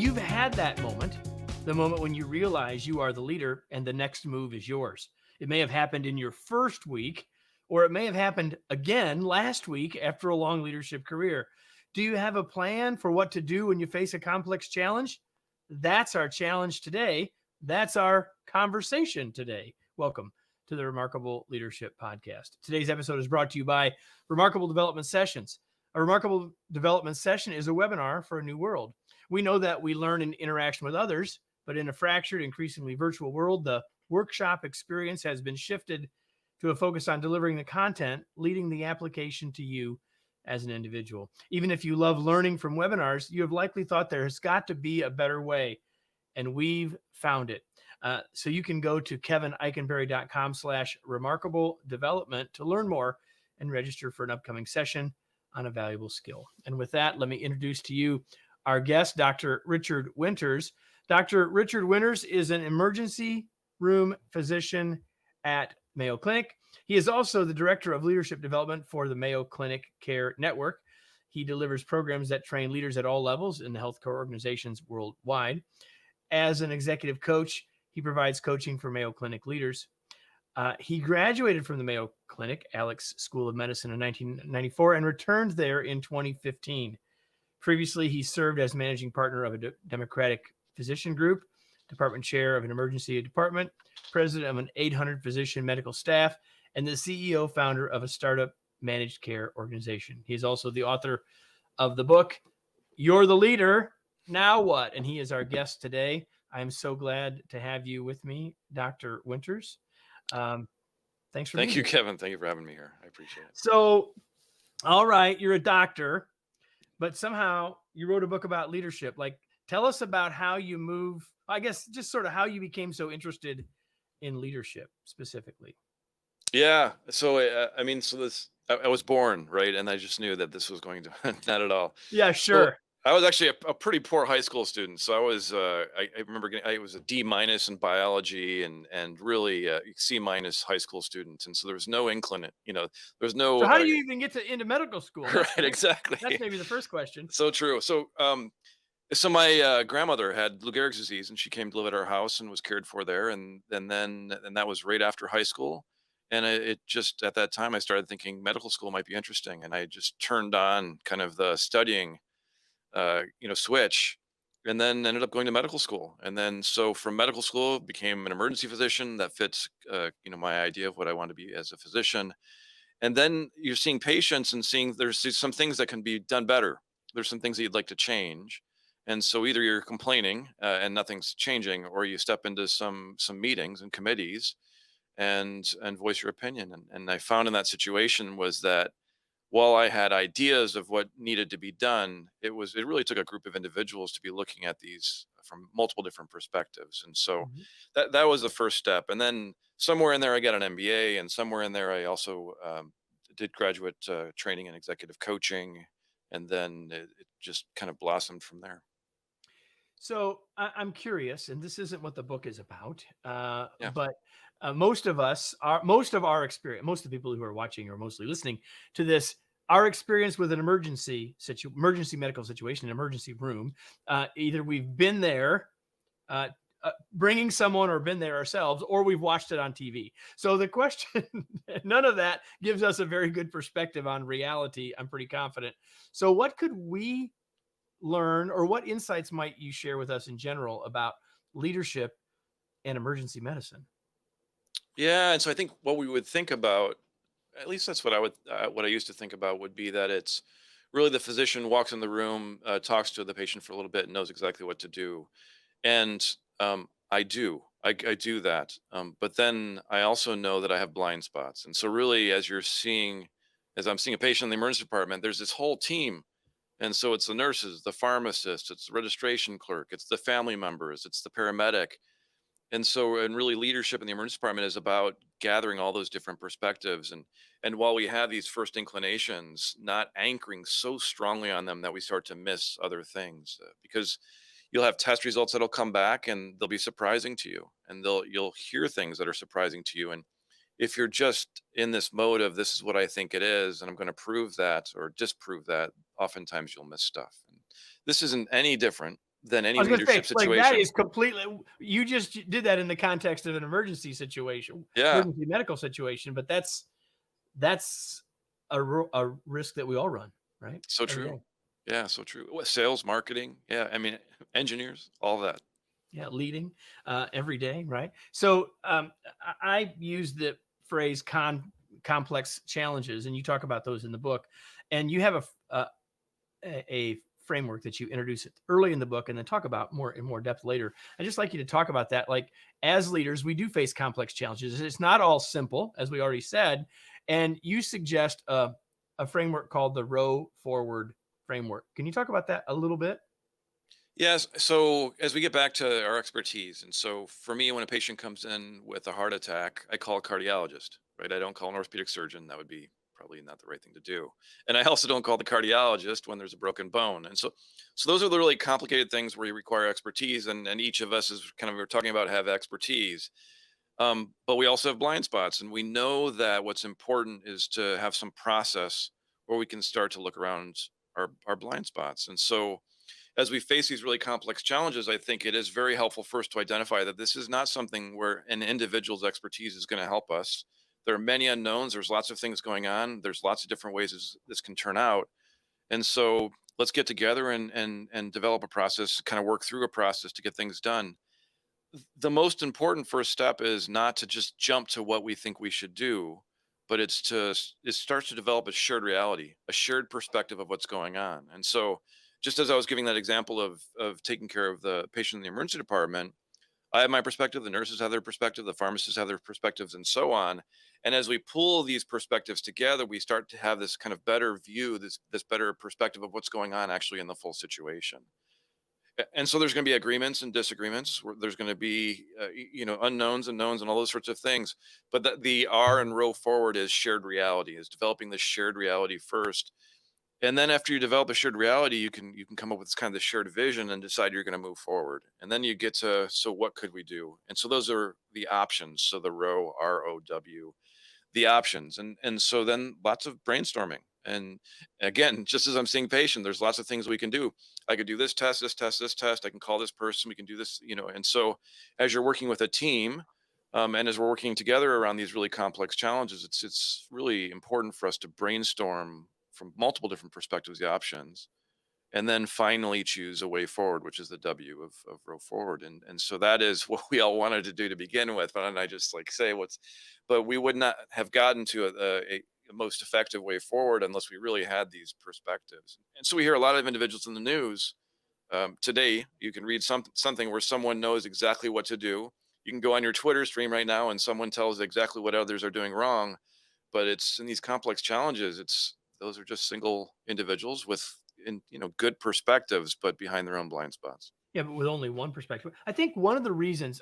you've had that moment, the moment when you realize you are the leader and the next move is yours. It may have happened in your first week, or it may have happened again last week after a long leadership career. Do you have a plan for what to do when you face a complex challenge? That's our challenge today. That's our conversation today. Welcome to the Remarkable Leadership Podcast. Today's episode is brought to you by Remarkable Development Sessions. A Remarkable Development Session is a webinar for a new world. We know that we learn in interaction with others, but in a fractured, increasingly virtual world, the workshop experience has been shifted to a focus on delivering the content, leading the application to you as an individual. Even if you love learning from webinars, you have likely thought there has got to be a better way, and we've found it. So you can go to kevineikenberry.com/remarkable development to learn more and register for an upcoming session on a valuable skill. And with that, let me introduce to you our guest, Dr. Richard Winters. Dr. Richard Winters is an emergency room physician at Mayo Clinic. He is also the Director of Leadership Development for the Mayo Clinic Care Network. He delivers programs that train leaders at all levels in the healthcare organizations worldwide. As an executive coach, he provides coaching for Mayo Clinic leaders. He graduated from the Mayo Clinic Alex School of Medicine in 1994 and returned there in 2015. Previously, he served as managing partner of a Democratic physician group, department chair of an emergency department, president of an 800 physician medical staff, and the CEO founder of a startup managed care organization. He is also the author of the book, You're the Leader, Now What? And he is our guest today. I'm so glad to have you with me, Dr. Winters. Thanks for being Thank you, here. Kevin. Thank you for having me here. I appreciate it. So, all right, you're a doctor, but somehow you wrote a book about leadership. Like, tell us about how you move, I guess, just sort of how you became so interested in leadership specifically. Yeah. So, I was born, right? And I just knew that this was going to, not at all. Yeah, So sure. I was actually a pretty poor high school student. So I remember I was a D- in biology and really C- high school student. And so there was no inclination, there was no, So how do you even get into medical school? right, exactly. That's maybe the first question. So true. So my grandmother had Lou Gehrig's disease, and she came to live at our house and was cared for there. And that was right after high school. And it just at that time I started thinking medical school might be interesting, and I just turned on kind of the studying, switch, and then ended up going to medical school. And then so from medical school became an emergency physician that fits, my idea of what I want to be as a physician. And then you're seeing patients and seeing there's some things that can be done better. There's some things that you'd like to change. And so either you're complaining and nothing's changing, or you step into some meetings and committees and voice your opinion. And I found in that situation was that while I had ideas of what needed to be done, it really took a group of individuals to be looking at these from multiple different perspectives. And so Mhm. that was the first step. And then somewhere in there, I got an MBA, and somewhere in there, I also did graduate training in executive coaching. And then it just kind of blossomed from there. So I'm curious, and this isn't what the book is about, Yeah. but most of our experience, most of the people who are watching or mostly listening to this, our experience with an emergency medical situation, an emergency room, either we've been there, uh, bringing someone, or been there ourselves, or we've watched it on TV. So the question, none of that gives us a very good perspective on reality, I'm pretty confident. So what could we learn, or what insights might you share with us in general about leadership and emergency medicine? Yeah. And so I think what we would think about, at least that's what what I used to think about, would be that it's really the physician walks in the room, talks to the patient for a little bit, and knows exactly what to do. And I do that. But then I also know that I have blind spots. And so really, as I'm seeing a patient in the emergency department, there's this whole team. And so it's the nurses, the pharmacist, it's the registration clerk, it's the family members, it's the paramedic. And really leadership in the emergency department is about gathering all those different perspectives. And while we have these first inclinations, not anchoring so strongly on them that we start to miss other things, because you'll have test results that'll come back and they'll be surprising to you, and you'll hear things that are surprising to you. And if you're just in this mode of this is what I think it is, and I'm going to prove that or disprove that, oftentimes you'll miss stuff. And this isn't any different than any I was going to leadership say, like, that situation. is completely, you just did that in the context of an emergency situation, Yeah, emergency medical situation, but that's a risk that we all run, right? so Every true. day. Yeah, so true. Sales, marketing. Yeah, I mean, engineers, all that. Yeah, leading every day, right? So I use the phrase complex challenges, and you talk about those in the book, and you have a framework that you introduce it early in the book and then talk about more in more depth later. I'd just like you to talk about that. Like, as leaders, we do face complex challenges. It's not all simple, as we already said. And you suggest a framework called the row forward framework. Can you talk about that a little bit? Yes. So as we get back to our expertise, and so for me, when a patient comes in with a heart attack, I call a cardiologist, right? I don't call an orthopedic surgeon. That would be probably not the right thing to do. And I also don't call the cardiologist when there's a broken bone. And so those are the really complicated things where you require expertise, and each of us is kind of, we're talking about, have expertise. But we also have blind spots, and we know that what's important is to have some process where we can start to look around our blind spots. And so as we face these really complex challenges, I think it is very helpful first to identify that this is not something where an individual's expertise is going to help us. There are many unknowns. There's lots of things going on. There's lots of different ways this can turn out. And so let's get together and develop a process, kind of work through a process to get things done. The most important first step is not to just jump to what we think we should do, but it starts to develop a shared reality, a shared perspective of what's going on. And so just as I was giving that example of taking care of the patient in the emergency department, I have my perspective, the nurses have their perspective, the pharmacists have their perspectives, and so on. And as we pull these perspectives together, we start to have this kind of better view, this better perspective of what's going on actually in the full situation. And so there's going to be agreements and disagreements. There's going to be unknowns and knowns and all those sorts of things. But the R and row forward is shared reality, is developing this shared reality first. And then after you develop a shared reality, you can come up with this kind of this shared vision and decide you're going to move forward. And then you get to, so what could we do? And so those are the options. So the row, ROW, the options. And so then lots of brainstorming. And again, just as I'm seeing patient, there's lots of things we can do. I could do this test, this test, this test. I can call this person. We can do this, And so as you're working with a team, and as we're working together around these really complex challenges, it's really important for us to brainstorm from multiple different perspectives, the options, and then finally choose a way forward, which is the W of row forward. And so that is what we all wanted to do to begin with. But I just like say but we would not have gotten to a most effective way forward unless we really had these perspectives. And so we hear a lot of individuals in the news. Today, you can read something where someone knows exactly what to do. You can go on your Twitter stream right now and someone tells exactly what others are doing wrong. But it's in these complex challenges, those are just single individuals with good perspectives, but behind their own blind spots. Yeah, but with only one perspective. I think one of the reasons,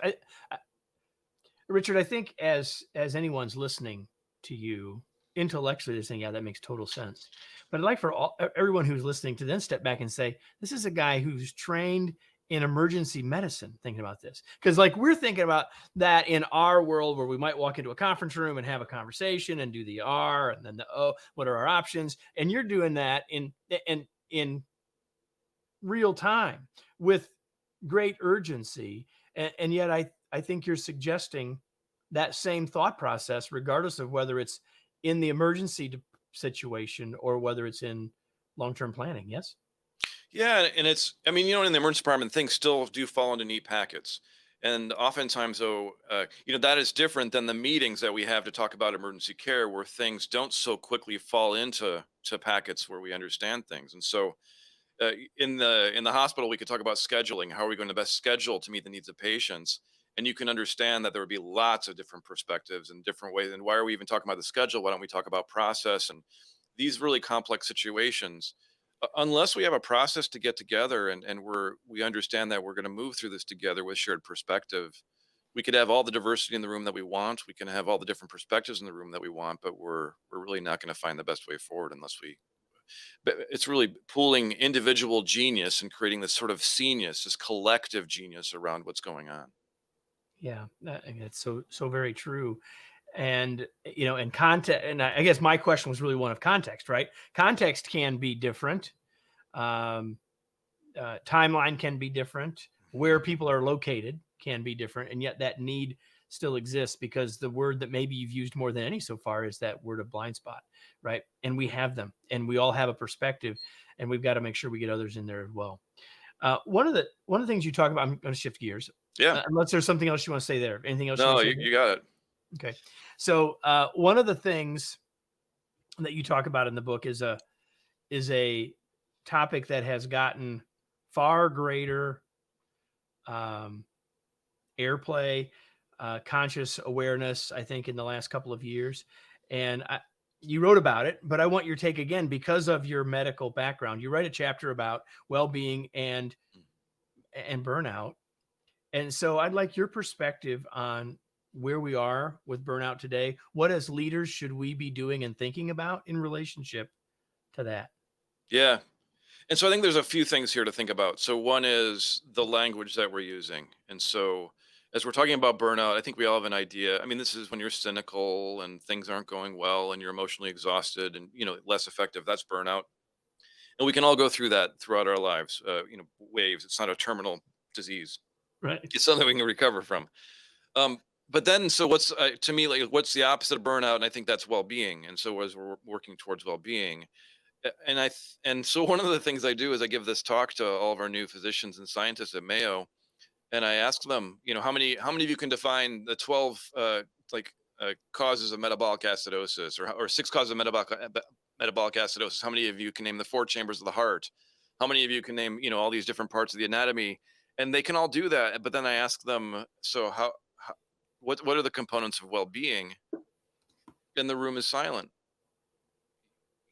Richard, I think as anyone's listening to you intellectually, they're saying, "Yeah, that makes total sense." But I'd like for everyone who's listening to then step back and say, "This is a guy who's trained in emergency medicine." Thinking about this, because like we're thinking about that in our world, where we might walk into a conference room and have a conversation and do the R and then the O. What are our options? And you're doing that in real time with great urgency, and yet I think you're suggesting that same thought process regardless of whether it's in the situation or whether it's in long-term planning. Yes. Yeah, and I mean, in the emergency department, things still do fall into neat packets. And oftentimes, though, that is different than the meetings that we have to talk about emergency care, where things don't so quickly fall into packets where we understand things. And so, in the hospital, we could talk about scheduling. How are we going to best schedule to meet the needs of patients? And you can understand that there would be lots of different perspectives and different ways. And why are we even talking about the schedule? Why don't we talk about process and these really complex situations? Unless we have a process to get together and we understand that we're going to move through this together with shared perspective, we could have all the diversity in the room that we want. We can have all the different perspectives in the room that we want, but we're really not going to find the best way forward unless we. But it's really pooling individual genius and creating this sort of genius, this collective genius around what's going on. Yeah, that's so very true. And and context, and I guess my question was really one of context, right? Context can be different. Um, timeline can be different, where people are located can be different, and yet that need still exists, because the word that maybe you've used more than any so far is that word of blind spot, right? And we have them, and we all have a perspective, and we've got to make sure we get others in there as well. One of the things you talk about, I'm going to shift gears, Yeah. unless there's something else you want to say there. Anything else you No, want to you, say you got it. there? Okay. So one of the things that you talk about in the book is a topic that has gotten far greater airplay, conscious awareness, I think, in the last couple of years. And you wrote about it, but I want your take again because of your medical background. You write a chapter about well-being and burnout. And so I'd like your perspective on where we are with burnout today. What as leaders should we be doing and thinking about in relationship to that? Yeah. And so I think there's a few things here to think about. So one is the language that we're using. And so as we're talking about burnout, I think we all have an idea. I mean, this is when you're cynical and things aren't going well and you're emotionally exhausted and, less effective. That's burnout. And we can all go through that throughout our lives, waves. It's not a terminal disease. Right. It's something we can recover from. But then, so what's to me, like, what's the opposite of burnout? And I think that's well-being. And so as we're working towards well-being, and so one of the things I do is I give this talk to all of our new physicians and scientists at Mayo, and I ask them, how many of you can define the 12 causes of metabolic acidosis, or 6 causes of metabolic acidosis? How many of you can name the 4 chambers of the heart? How many of you can name all these different parts of the anatomy? And they can all do that, but then I ask them, so what are the components of well-being? And the room is silent.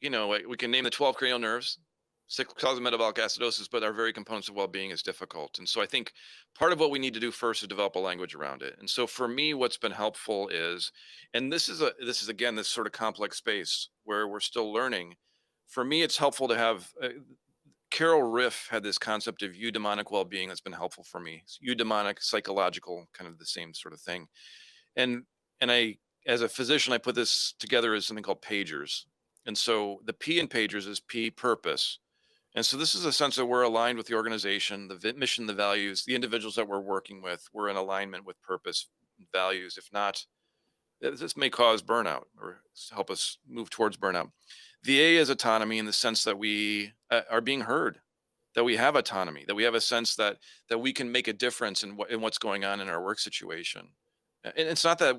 Like, we can name the 12 cranial nerves, 6 causes of metabolic acidosis, but our very components of well-being is difficult. And so I think part of what we need to do first is develop a language around it. And so for me, what's been helpful is, and this is again, this sort of complex space where we're still learning. For me, it's helpful to have, Carol Riff had this concept of eudaimonic well-being that's been helpful for me. It's eudaimonic, psychological, kind of the same sort of thing. And I, as a physician, I put this together as something called pagers. And so the P in pagers is P, purpose. And so this is a sense that we're aligned with the organization, the mission, the values, the individuals that we're working with. We're in alignment with purpose, and values. If not, this may cause burnout or help us move towards burnout. The A is autonomy, in the sense that we are being heard, that we have autonomy, that we have a sense that we can make a difference in what's going on in our work situation. And it's not that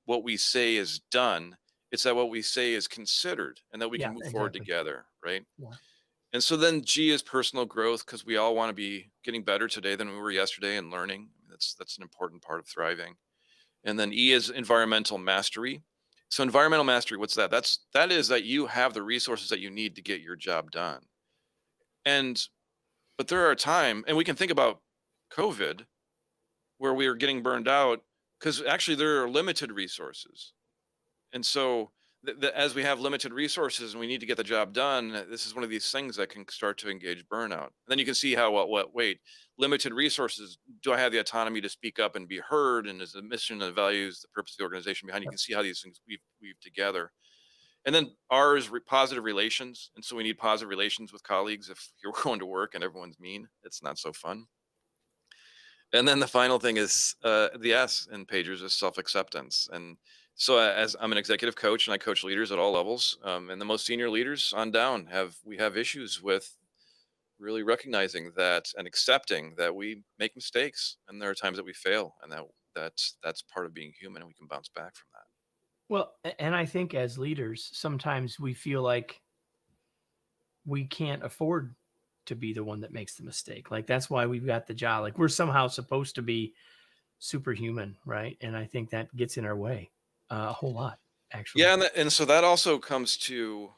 what we say is done. It's that what we say is considered, and that we Yeah, can move forward exactly. together, right? Yeah. And so then G is personal growth, because we all want to be getting better today than we were yesterday, and learning. That's an important part of thriving. And then E is environmental mastery. So environmental mastery, what's that? That is that you have the resources that you need to get your job done. But there are times, and we can think about COVID, where we are getting burned out because actually there are limited resources. And so as we have limited resources and we need to get the job done, this is one of these things that can start to engage burnout. And then you can see how, wait, limited resources, do I have the autonomy to speak up and be heard? And is the mission and the values, the purpose of the organization behind? You can see how these things weave together. And then R is positive relations. And so we need positive relations with colleagues. If you're going to work and everyone's mean, it's not so fun. And then the final thing is, the S in pagers is self-acceptance. And so as I'm an executive coach and I coach leaders at all levels, and the most senior leaders on down we have issues with really recognizing that and accepting that we make mistakes, and there are times that we fail, and that's part of being human, and we can bounce back from that. Well, and I think as leaders, sometimes we feel like we can't afford to be the one that makes the mistake. Like, that's why we've got the job. Like, we're somehow supposed to be superhuman, right? And I think that gets in our way a whole lot, actually. Yeah, and so that also comes to,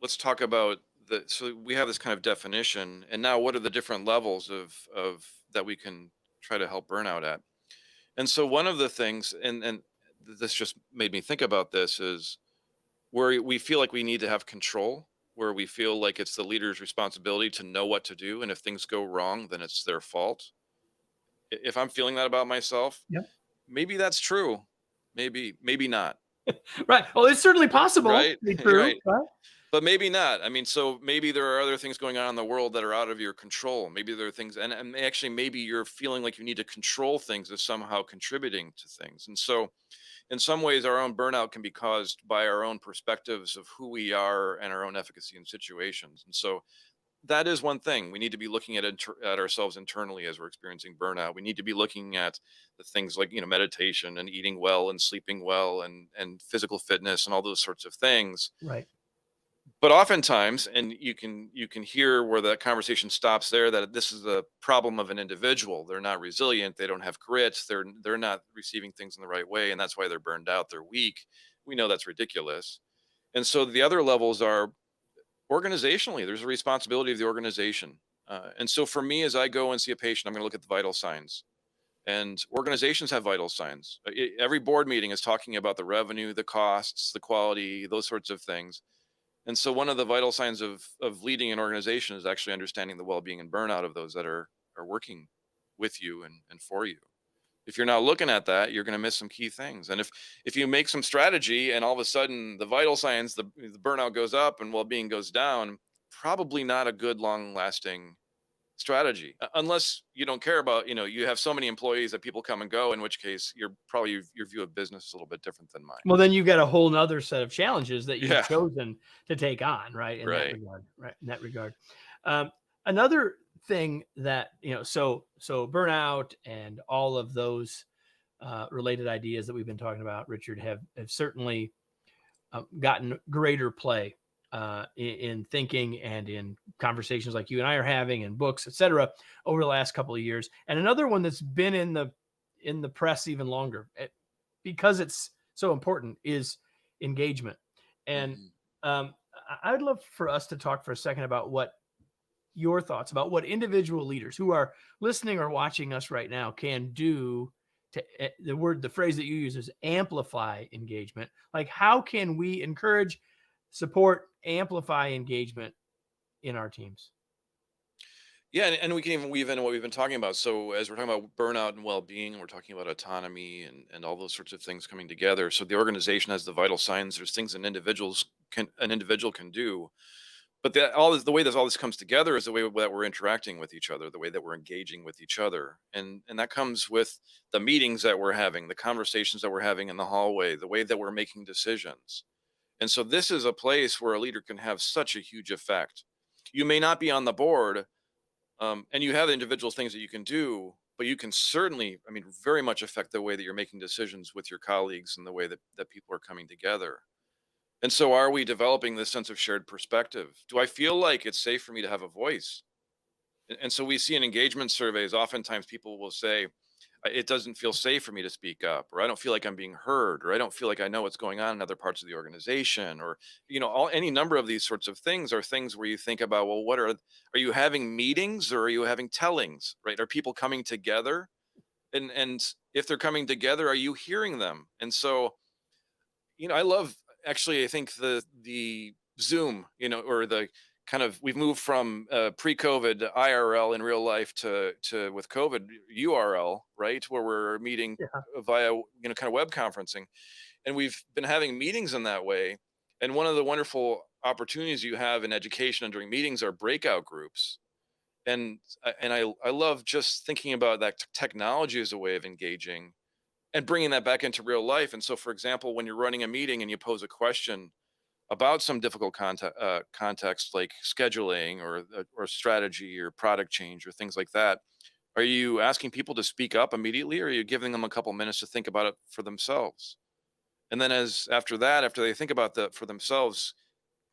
let's talk about so we have this kind of definition, and now what are the different levels of that we can try to help burnout at? And so one of the things, and this just made me think about this, is where we feel like we need to have control, where we feel like it's the leader's responsibility to know what to do, and if things go wrong, then it's their fault. If I'm feeling that about myself, Yep. maybe that's true. Maybe not. Right. Well, it's certainly possible Right. to be true, Right. right? But maybe not. I mean, so maybe there are other things going on in the world that are out of your control. Maybe there are things, and actually, maybe you're feeling like you need to control things as somehow contributing to things. And so, in some ways, our own burnout can be caused by our own perspectives of who we are and our own efficacy in situations. And so, that is one thing we need to be looking at ourselves internally as we're experiencing burnout. We need to be looking at the things like meditation and eating well and sleeping well and physical fitness and all those sorts of things. Right. But oftentimes, and you can hear where the conversation stops there, that this is a problem of an individual. They're not resilient, they don't have grit, they're not receiving things in the right way, and that's why they're burned out, they're weak. We know that's ridiculous. And so the other levels are organizationally, there's a responsibility of the organization. And so for me, as I go and see a patient, I'm going to look at the vital signs. And organizations have vital signs. Every board meeting is talking about the revenue, the costs, the quality, those sorts of things. And so one of the vital signs of leading an organization is actually understanding the well-being and burnout of those that are working with you and for you. If you're not looking at that, you're going to miss some key things. And if you make some strategy and all of a sudden the vital signs, the burnout goes up and well-being goes down, probably not a good long-lasting strategy. Unless you don't care about, you have so many employees that people come and go, in which case your view of business is a little bit different than mine. Well, then you've got a whole nother set of challenges that you've Yeah. chosen to take on, right? In that Right. regard, right? In that regard. Another thing that, so burnout and all of those related ideas that we've been talking about, Richard, have certainly gotten greater play in thinking and in conversations like you and I are having, and books, et cetera, over the last couple of years. And another one that's been in the press even longer, because it's so important, is engagement. And I would love for us to talk for a second about what your thoughts about what individual leaders who are listening or watching us right now can do to, the phrase that you use is amplify engagement. Like, how can we encourage, support, amplify engagement in our teams? Yeah, and we can even weave in what we've been talking about. So as we're talking about burnout and well-being, we're talking about autonomy and all those sorts of things coming together. So the organization has the vital signs. There's things an individual can do, but the way that all this comes together is the way that we're interacting with each other, the way that we're engaging with each other, and that comes with the meetings that we're having, the conversations that we're having in the hallway, the way that we're making decisions. And so this is a place where a leader can have such a huge effect. You may not be on the board, and you have individual things that you can do, but you can certainly, very much affect the way that you're making decisions with your colleagues and the way that people are coming together. And so are we developing this sense of shared perspective? Do I feel like it's safe for me to have a voice? And so we see in engagement surveys, oftentimes people will say, it doesn't feel safe for me to speak up, or I don't feel like I'm being heard, or I don't feel like I know what's going on in other parts of the organization, or any number of these sorts of things are things where you think about, well, are you having meetings or are you having tellings, right? Are people coming together? And if they're coming together, are you hearing them? And so, I love, actually, I think the Zoom, or the kind of, we've moved from pre-COVID IRL in real life to with COVID URL, right, where we're meeting Yeah. via kind of web conferencing, and we've been having meetings in that way. And one of the wonderful opportunities you have in education and during meetings are breakout groups. And I love just thinking about that technology as a way of engaging and bringing that back into real life. And so, for example, when you're running a meeting and you pose a question about some difficult context like scheduling or strategy or product change or things like that, are you asking people to speak up immediately, or are you giving them a couple minutes to think about it for themselves? And then after they think about that for themselves,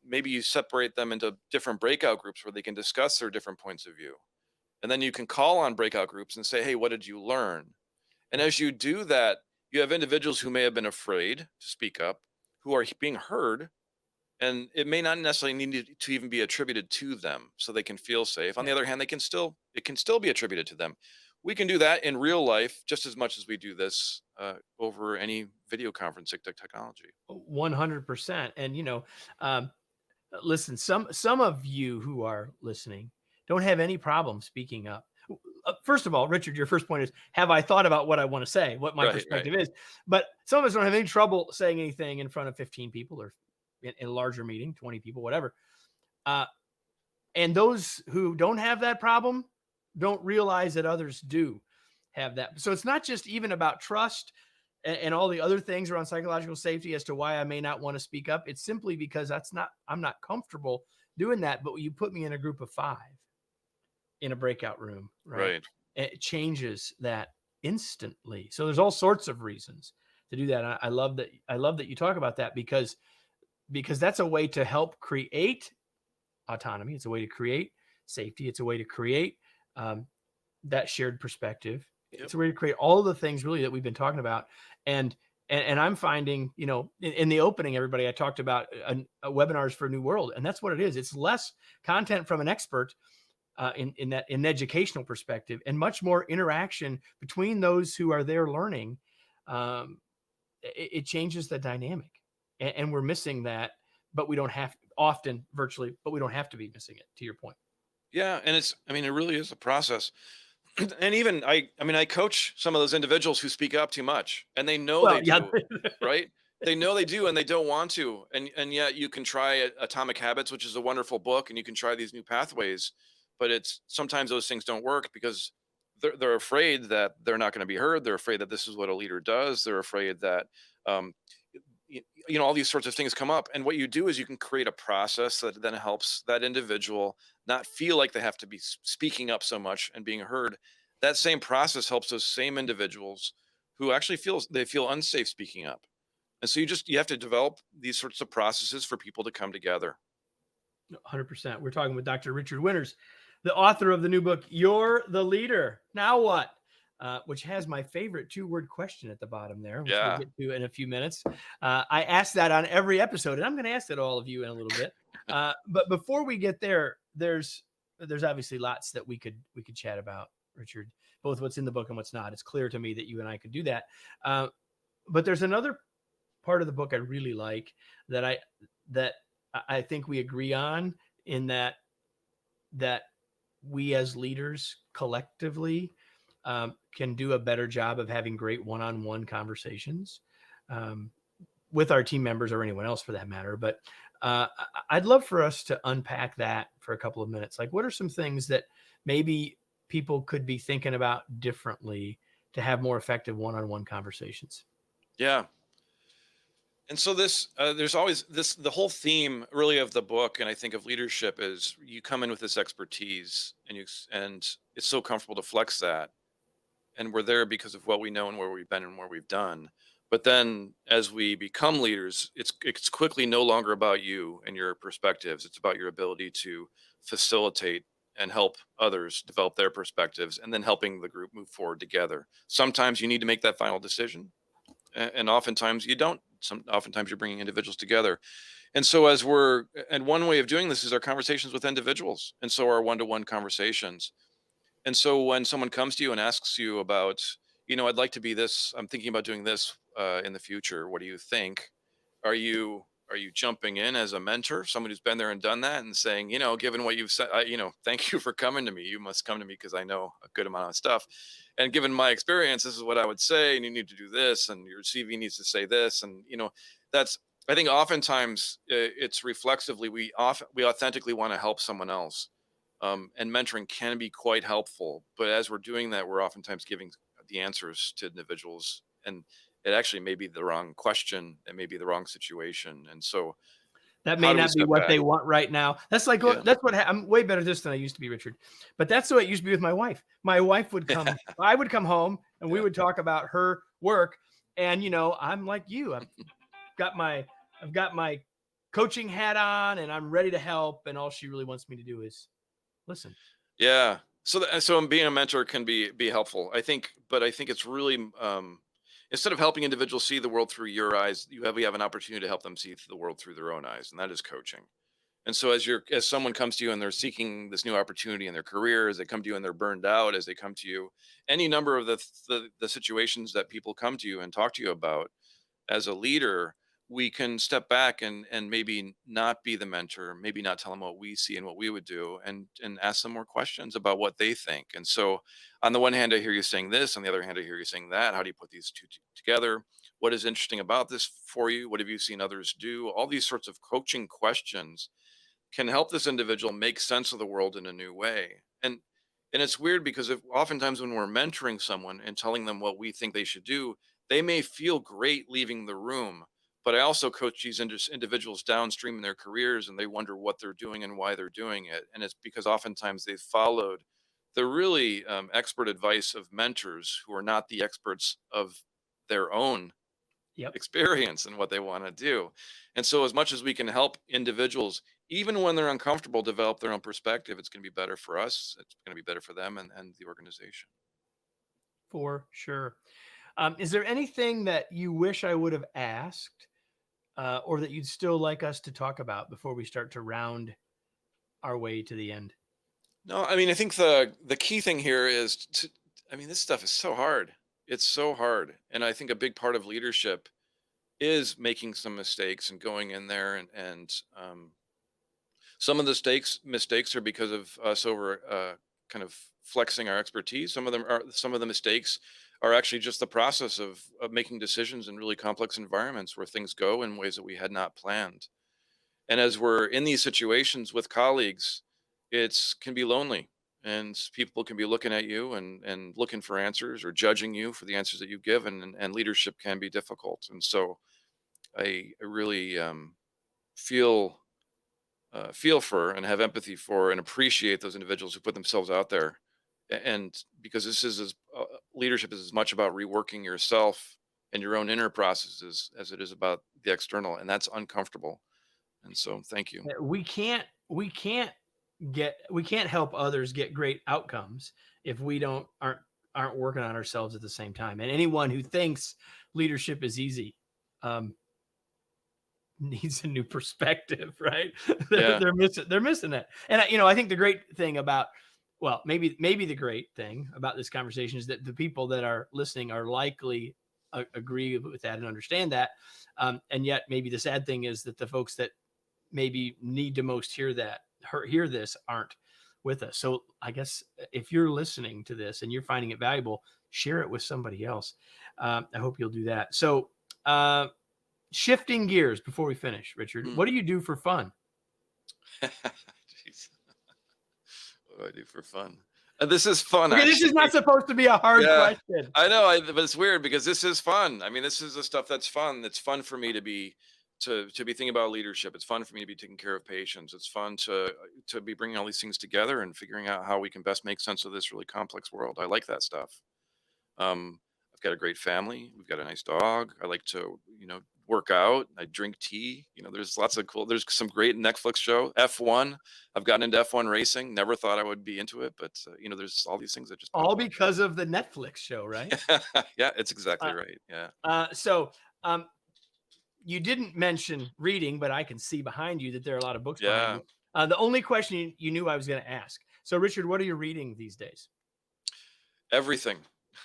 maybe you separate them into different breakout groups where they can discuss their different points of view. And then you can call on breakout groups and say, hey, what did you learn? And as you do that, you have individuals who may have been afraid to speak up, who are being heard, and it may not necessarily need to even be attributed to them, so they can feel safe. On the other hand, it can still be attributed to them. We can do that in real life just as much as we do this over any video conferencing technology. 100%. And, listen, some of you who are listening don't have any problem speaking up. First of all, Richard, your first point is, have I thought about what I want to say, what my Right, perspective is? But some of us don't have any trouble saying anything in front of 15 people or in a larger meeting, 20 people, whatever. Uh, and those who don't have that problem don't realize that others do have that. So it's not just even about trust and all the other things around psychological safety as to why I may not want to speak up. It's simply because I'm not comfortable doing that. But you put me in a group of 5 in a breakout room, right? Right. It changes that instantly. So there's all sorts of reasons to do that. I love that. I love that you talk about that because that's a way to help create autonomy. It's a way to create safety. It's a way to create that shared perspective. Yep. It's a way to create all of the things really that we've been talking about. And I'm finding, in the opening, everybody, I talked about a webinars for a new world, and that's what it is. It's less content from an expert in an educational perspective, and much more interaction between those who are there learning. It changes the dynamic, and we're missing that, but we don't have often virtually, but we don't have to be missing it, to your point. Yeah, and it really is a process. And even I coach some of those individuals who speak up too much, and they know Well, they yeah. do, right? They know they do, and they don't want to. And yet you can try Atomic Habits, which is a wonderful book, and you can try these new pathways, but it's sometimes those things don't work because they're afraid that they're not going to be heard. They're afraid that this is what a leader does. They're afraid that um, all these sorts of things come up. And what you do is you can create a process that then helps that individual not feel like they have to be speaking up so much and being heard. That same process helps those same individuals who actually feel unsafe speaking up. And so you have to develop these sorts of processes for people to come together. 100%. We're talking with Dr. Richard Winters, the author of the new book, You're the Leader. Now what? Which has my favorite 2-word question at the bottom there, which we'll Yeah. get to in a few minutes. I ask that on every episode, and I'm going to ask that all of you in a little bit. But before we get there, there's obviously lots that we could chat about, Richard, both what's in the book and what's not. It's clear to me that you and I could do that. But there's another part of the book I really like that I think we agree on, in that we as leaders collectively can do a better job of having great one-on-one conversations with our team members, or anyone else for that matter. But I'd love for us to unpack that for a couple of minutes. Like, what are some things that maybe people could be thinking about differently to have more effective one-on-one conversations? Yeah. And so there's always the whole theme really of the book, and I think of leadership, is you come in with this expertise, and it's so comfortable to flex that, and we're there because of what we know and where we've been and where we've done. But then as we become leaders, it's quickly no longer about you and your perspectives. It's about your ability to facilitate and help others develop their perspectives, and then helping the group move forward together. Sometimes you need to make that final decision, and oftentimes you don't. Oftentimes you're bringing individuals together. And so and one way of doing this is our conversations with individuals, and so our one-to-one conversations. And so when someone comes to you and asks you about, I'd like to be this, I'm thinking about doing this in the future, what do you think? Are you jumping in as a mentor, someone who's been there and done that, and saying, given what you've said, thank you for coming to me. You must come to me because I know a good amount of stuff. And given my experience, this is what I would say, and you need to do this, and your CV needs to say this. And, that's, I think oftentimes it's reflexively, we authentically want to help someone else. And mentoring can be quite helpful. But as we're doing that, we're oftentimes giving the answers to individuals, and it actually may be the wrong question. It may be the wrong situation. And so That how may do we not be step what back? they want right now. That's like, Yeah. that's what I'm way better at this than I used to be, Richard. But that's the way it used to be with my wife. My wife would come, I would come home, and we Yeah. would talk about her work. And, I'm like you, got my, I've got my coaching hat on, and I'm ready to help. And all she really wants me to do is listen. Yeah. So being a mentor can be helpful, I think, but I think it's really, instead of helping individuals see the world through your eyes, we have an opportunity to help them see the world through their own eyes, and that is coaching. And so as someone comes to you and they're seeking this new opportunity in their career, as they come to you and they're burned out, as they come to you, any number of the situations that people come to you and talk to you about, as a leader, we can step back and maybe not be the mentor, maybe not tell them what we see and what we would do, and ask them more questions about what they think. And so on the one hand, I hear you saying this, on the other hand, I hear you saying that. How do you put these two together? What is interesting about this for you? What have you seen others do? All these sorts of coaching questions can help this individual make sense of the world in a new way. And it's weird because if oftentimes when we're mentoring someone and telling them what we think they should do, they may feel great leaving the room. But I also coach these individuals downstream in their careers, and they wonder what they're doing and why they're doing it. And it's because oftentimes they've followed the really expert advice of mentors who are not the experts of their own Yep. experience and what they want to do. And so, as much as we can help individuals, even when they're uncomfortable, develop their own perspective, it's going to be better for us. It's going to be better for them and the organization. For sure. Is there anything that you wish I would have asked or that you'd still like us to talk about before we start to round our way to the end? No, I mean, I think the key thing here is to, I mean, this stuff is so hard. It's so hard. And I think a big part of leadership is making some mistakes and going in there and some of the mistakes are because of us over kind of flexing our expertise. Some of the mistakes are actually just the process of making decisions in really complex environments where things go in ways that we had not planned. And as we're in these situations with colleagues, it's can be lonely, and people can be looking at you and looking for answers or judging you for the answers that you give, and leadership can be difficult. And so I really feel feel for and have empathy for and appreciate those individuals who put themselves out there. And because this is leadership is as much about reworking yourself and your own inner processes as it is about the external, and that's uncomfortable. And so, thank you. We can't help others get great outcomes if we aren't working on ourselves at the same time. And anyone who thinks leadership is easy um, needs a new perspective, right? they're, Yeah, they're missing they're missing it. And I think the great thing about, well, maybe the great thing about this conversation is that the people that are listening are likely agree with that and understand that. And yet maybe the sad thing is that the folks that maybe need to most hear this aren't with us. So I guess if you're listening to this and you're finding it valuable, share it with somebody else. I hope you'll do that. So shifting gears before we finish, Richard, mm. what do you do for fun? Jeez. What do I do for fun? This is fun, Okay, this is not actually. supposed to be a hard Yeah, question. I know. But it's weird because this is fun. I mean, this is the stuff that's fun. It's fun for me to be to be thinking about leadership. It's fun for me to be taking care of patients. It's fun to be bringing all these things together and figuring out how we can best make sense of this really complex world. I like that stuff. I've got a great family. We've got a nice dog. I like to, work out. I drink tea. There's lots of cool. There's some great Netflix show, F1. I've gotten into F1 racing. Never thought I would be into it, but there's all these things that just pop All up. because of the Netflix show, right? Yeah, it's exactly Uh, right. Yeah. so you didn't mention reading, but I can see behind you that there are a lot of books behind Yeah. you. The only question you knew I was going to ask. So, Richard, what are you reading these days? Everything.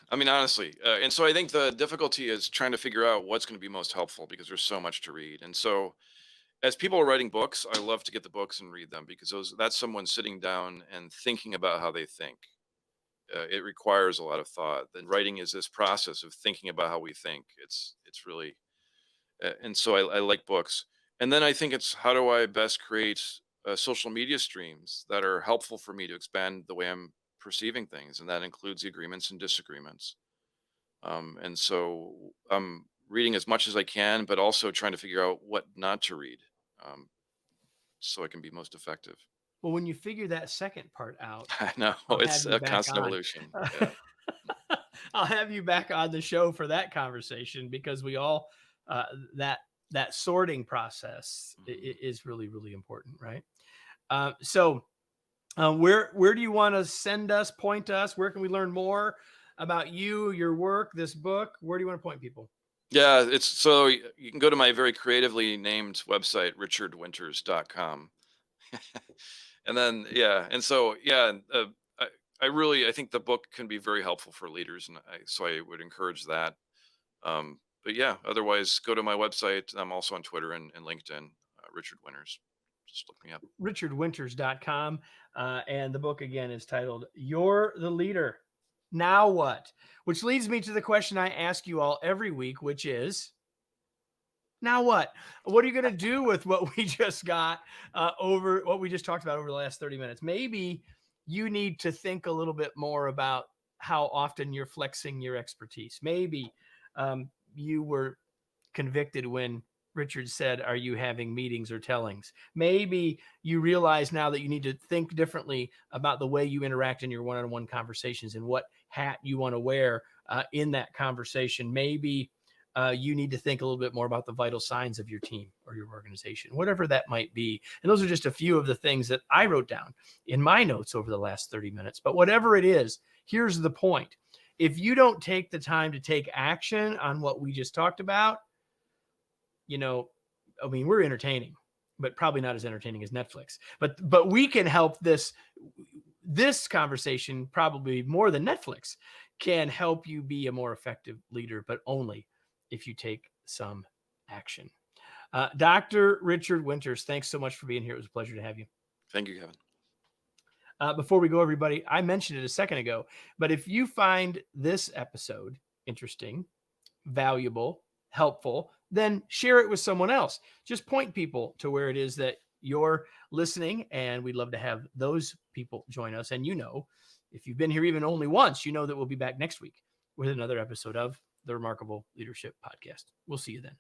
I mean, honestly. And so I think the difficulty is trying to figure out what's going to be most helpful because there's so much to read. And so as people are writing books, I love to get the books and read them because that's someone sitting down and thinking about how they think. It requires a lot of thought. And writing is this process of thinking about how we think. It's really, and so I like books. And then I think it's how do I best create social media streams that are helpful for me to expand the way I'm perceiving things, and that includes the agreements and disagreements. And so I'm reading as much as I can, but also trying to figure out what not to read, um, so I can be most effective. Well, when you figure that second part out, I know I'll have it's you a back constant on. evolution. Yeah. I'll have you back on the show for that conversation because we all uh, that that sorting process Mhm. is really really important, right? So where do you want to send us? Point us. Where can we learn more about you, your work, this book? Where do you want to point people? Yeah, it's so you can go to my very creatively named website, richardwinters.com. And then and so I, I think the book can be very helpful for leaders, and so I would encourage that. But yeah, otherwise go to my website. I'm also on Twitter and LinkedIn, Richard Winters. Just look me up. richardwinters.com. And the book again is titled You're the Leader. Now what? Which leads me to the question I ask you all every week, which is, now what? What are you going to do with what we just got over what we just talked about over the last 30 minutes? Maybe you need to think a little bit more about how often you're flexing your expertise. Maybe you were convicted when Richard said, are you having meetings or tellings? Maybe you realize now that you need to think differently about the way you interact in your one-on-one conversations and what hat you want to wear in that conversation. Maybe you need to think a little bit more about the vital signs of your team or your organization, whatever that might be. And those are just a few of the things that I wrote down in my notes over the last 30 minutes. But whatever it is, here's the point. If you don't take the time to take action on what we just talked about, we're entertaining, but probably not as entertaining as Netflix. But we can help this conversation, probably more than Netflix, can help you be a more effective leader, but only if you take some action. Dr. Richard Winters, thanks so much for being here. It was a pleasure to have you. Thank you, Kevin. Before we go, everybody, I mentioned it a second ago, but if you find this episode interesting, valuable, helpful, then share it with someone else. Just point people to where it is that you're listening, and we'd love to have those people join us. And if you've been here even only once, that we'll be back next week with another episode of the Remarkable Leadership Podcast. We'll see you then.